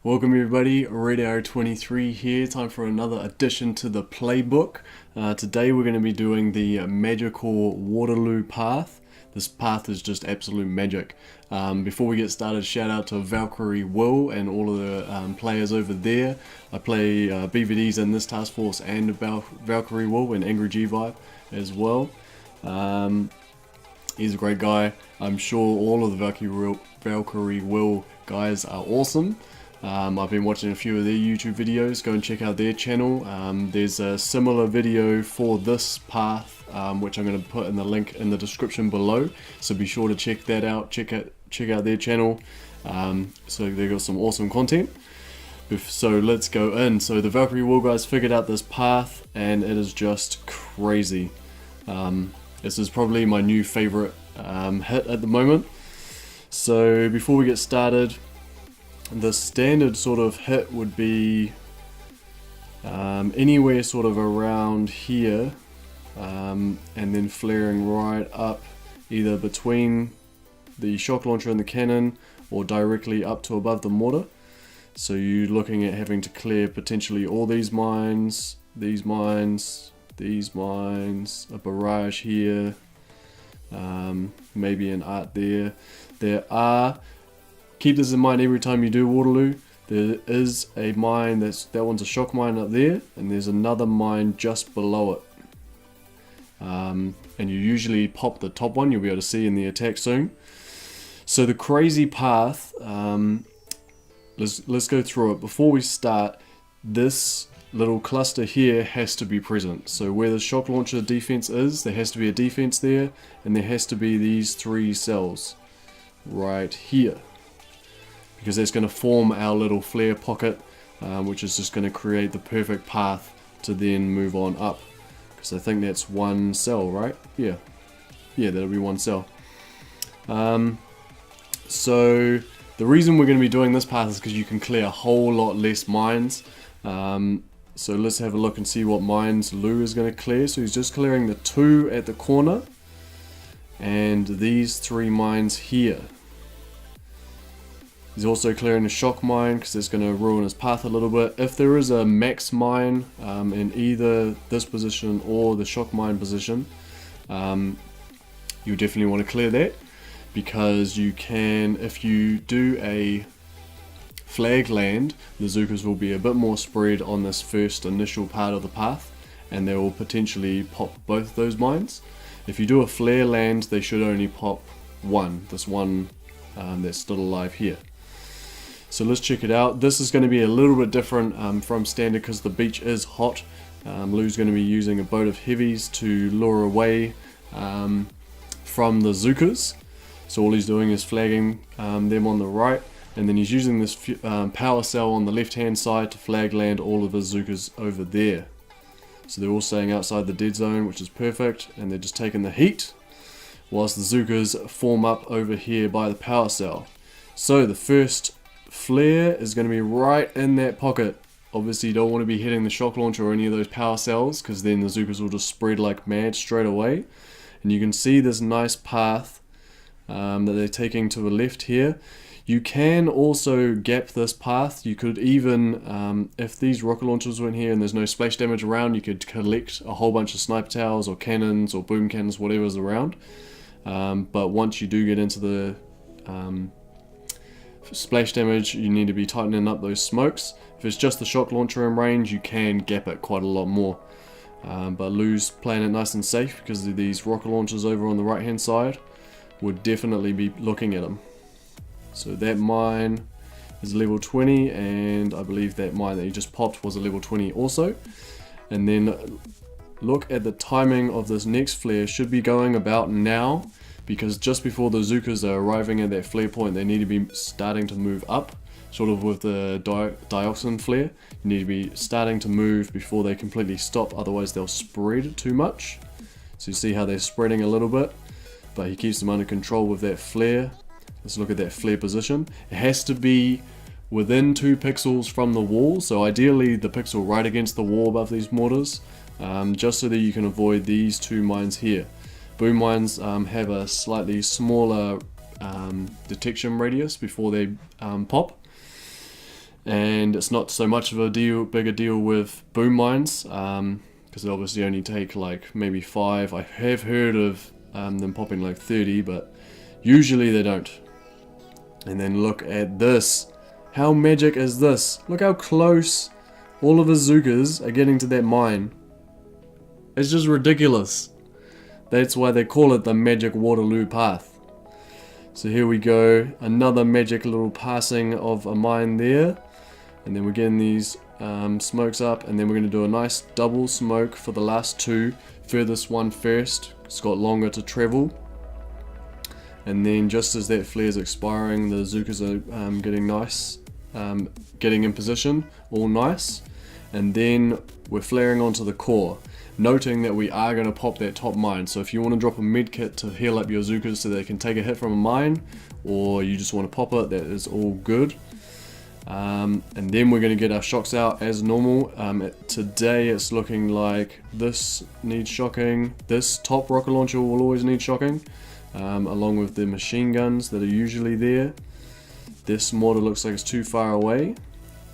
Welcome everybody, Radio23 here, time for another addition to the playbook. Today we're going to be doing the magical Waterloo path. This path is just absolute magic. Before we get started, shout out to Valkyrie Will and all of the players over there. I play BVDs in this task force and Valkyrie Will and Angry G Vibe as well. He's a great guy. I'm sure all of the Valkyrie Will guys are awesome. I've been watching a few of their YouTube videos. Go and check out their channel. There's a similar video for this path, which I'm going to put in the link in the description below. So be sure to check that out. Check out their channel. So they've got some awesome content. So let's go in. So the Valkyrie Will guys figured out this path, and it is just crazy. This is probably my new favorite hit at the moment. So before we get started, the standard sort of hit would be anywhere sort of around here, and then flaring right up either between the shock launcher and the cannon or directly up to above the mortar. So you're looking at having to clear potentially all these mines, these mines, a barrage here, maybe an art there. Keep this in mind every time you do Waterloo. There is a mine, that one's a shock mine up there, and there's another mine just below it. And you usually pop the top one, you'll be able to see in the attack soon. So the crazy path, let's go through it. Before we start, this little cluster here has to be present. So where the shock launcher defense is, there has to be a defense there, and there has to be these 3 cells right here, because that's going to form our little flare pocket, which is just going to create the perfect path to then move on up, because I think that's 1 cell, right? Yeah, that'll be 1 cell. So the reason we're going to be doing this path is because you can clear a whole lot less mines. So let's have a look and see what mines Lou is going to clear. So he's just clearing the 2 at the corner and these 3 mines here. He's also clearing a shock mine because it's going to ruin his path a little bit. If there is a max mine in either this position or the shock mine position, you definitely want to clear that, because you can, if you do a flag land, the Zookas will be a bit more spread on this first initial part of the path, and they will potentially pop both of those mines. If you do a flare land, they should only pop this one that's still alive here. So let's check it out. This is going to be a little bit different from standard because the beach is hot. Lou's going to be using a boat of heavies to lure away from the Zookas. So all he's doing is flagging them on the right, and then he's using this power cell on the left hand side to flag land all of his Zookas over there. So they're all staying outside the dead zone, which is perfect, and they're just taking the heat whilst the Zookas form up over here by the power cell. So the first flare is going to be right in that pocket. Obviously you don't want to be hitting the shock launcher or any of those power cells, because then the Zookas will just spread like mad straight away. And you can see this nice path that they're taking to the left here. You can also gap this path. You could even, if these rocket launchers went here and there's no splash damage around, you could collect a whole bunch of sniper towers or cannons or boom cannons, whatever's around. But once you do get into the splash damage, you need to be tightening up those smokes. If it's just the shock launcher in range, you can gap it quite a lot more. But Lou's playing it nice and safe because of these rocket launchers over on the right hand side. Would definitely be looking at them. So that mine is level 20, and I believe that mine that he just popped was a level 20 also. And then look at the timing of this next flare. Should be going about now, because just before the Zookas are arriving at that flare point, they need to be starting to move up, sort of with the dioxin flare. You need to be starting to move before they completely stop, otherwise they'll spread too much. So you see how they're spreading a little bit, but he keeps them under control with that flare. Let's look at that flare position. It has to be within 2 pixels from the wall, so ideally the pixel right against the wall above these mortars, just so that you can avoid these 2 mines here. Boom mines have a slightly smaller detection radius before they pop, and it's not so much of a bigger deal with boom mines, because they obviously only take like maybe 5. I have heard of them popping like 30, but usually they don't. And then look at this. How magic is this? Look how close all of his Zookas are getting to that mine. It's just ridiculous. That's why they call it the magic Waterloo path. So here we go, another magic little passing of a mine there. And then we're getting these smokes up, and then we're going to do a nice double smoke for the last 2. Furthest one first, it's got longer to travel. And then just as that flare is expiring, the Zookas are getting nice, getting in position, all nice. And then we're flaring onto the core, noting that we are going to pop that top mine. So if you want to drop a med kit to heal up your Zookas so they can take a hit from a mine, or you just want to pop it, that is all good. And then we're going to get our shocks out as normal. Today it's looking like this needs shocking. This top rocket launcher will always need shocking, along with the machine guns that are usually there. This mortar looks like it's too far away,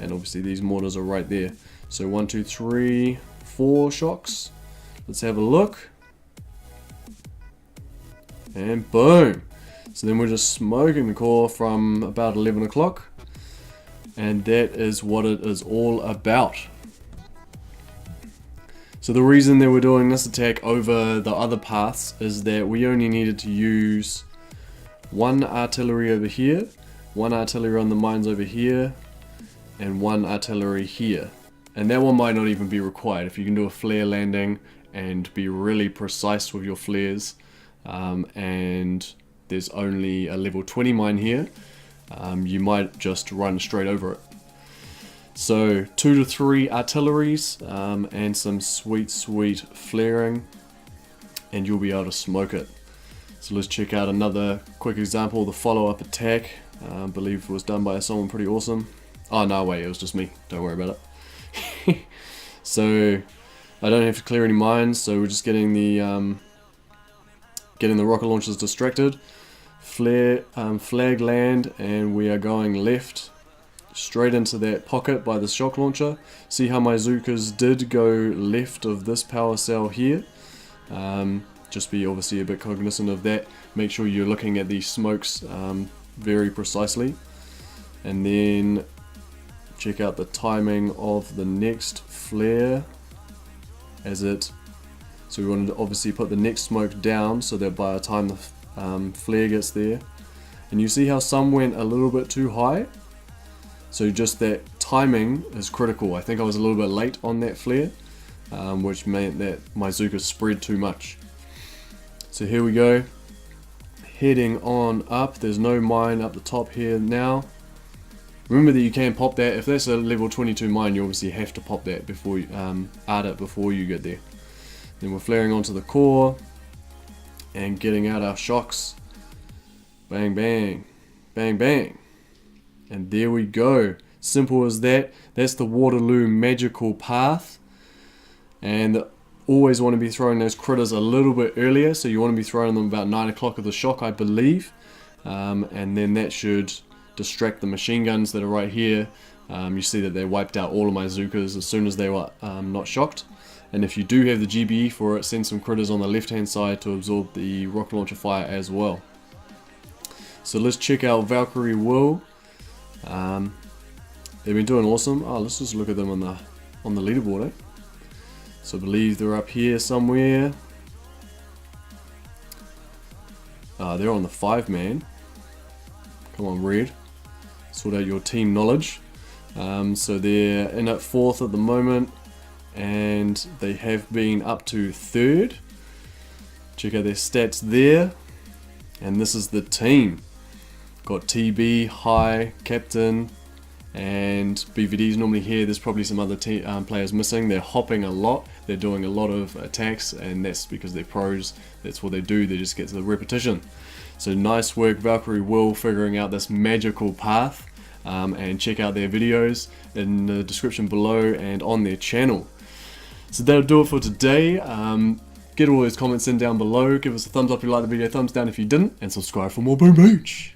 and obviously these mortars are right there. So 1, 2, 3, 4 shocks. Let's have a look. And boom. So then we're just smoking the core from about 11 o'clock. And that is what it is all about. So the reason that we're doing this attack over the other paths is that we only needed to use 1 artillery over here, 1 artillery on the mines over here, and 1 artillery here. And that one might not even be required if you can do a flare landing and be really precise with your flares. And there's only a level 20 mine here. You might just run straight over it. So 2 to 3 artilleries and some sweet flaring, and you'll be able to smoke it. So let's check out another quick example. The follow-up attack, I believe was done by someone pretty awesome. Oh no, wait, it was just me, don't worry about it. So I don't have to clear any mines, so we're just getting the rocket launchers distracted. Flag land, and we are going left straight into that pocket by the shock launcher. See how my Zookas did go left of this power cell here. Just be obviously a bit cognizant of that. Make sure you're looking at these smokes very precisely, and then check out the timing of the next flare as it. So we want to obviously put the next smoke down so that by the time the flare gets there, and you see how some went a little bit too high, so just that timing is critical. I think I was a little bit late on that flare, which meant that my Zookas spread too much. So here we go, heading on up. There's no mine up the top here now. Remember that you can pop that. If that's a level 22 mine, you obviously have to pop that before you add it before you get there. Then we're flaring onto the core and getting out our shocks. Bang bang, bang bang, and there we go. Simple as that. That's the Waterloo magical path, and always want to be throwing those critters a little bit earlier. So you want to be throwing them about 9 o'clock of the shock, I believe, and then that should distract the machine guns that are right here. You see that they wiped out all of my Zookas as soon as they were not shocked. And if you do have the GBE for it, send some critters on the left hand side to absorb the rocket launcher fire as well. So let's check out Valkyrie Will. They've been doing awesome. Oh, let's just look at them on the leaderboard, eh? So I believe they're up here somewhere. They're on the 5-man. Come on, Red. Sort out your team knowledge. So they're in at 4th at the moment, and they have been up to 3rd. Check out their stats there. And this is the team. Got TB, High, Captain, and BVD's normally here. There's probably some other players missing. They're hopping a lot. They're doing a lot of attacks, and that's because they're pros. That's what they do. They just get to the repetition. So nice work, Valkyrie Will, figuring out this magical path. And check out their videos in the description below and on their channel. So that'll do it for today. Get all those comments in down below. Give us a thumbs up if you liked the video, thumbs down if you didn't, and subscribe for more Boom Beach.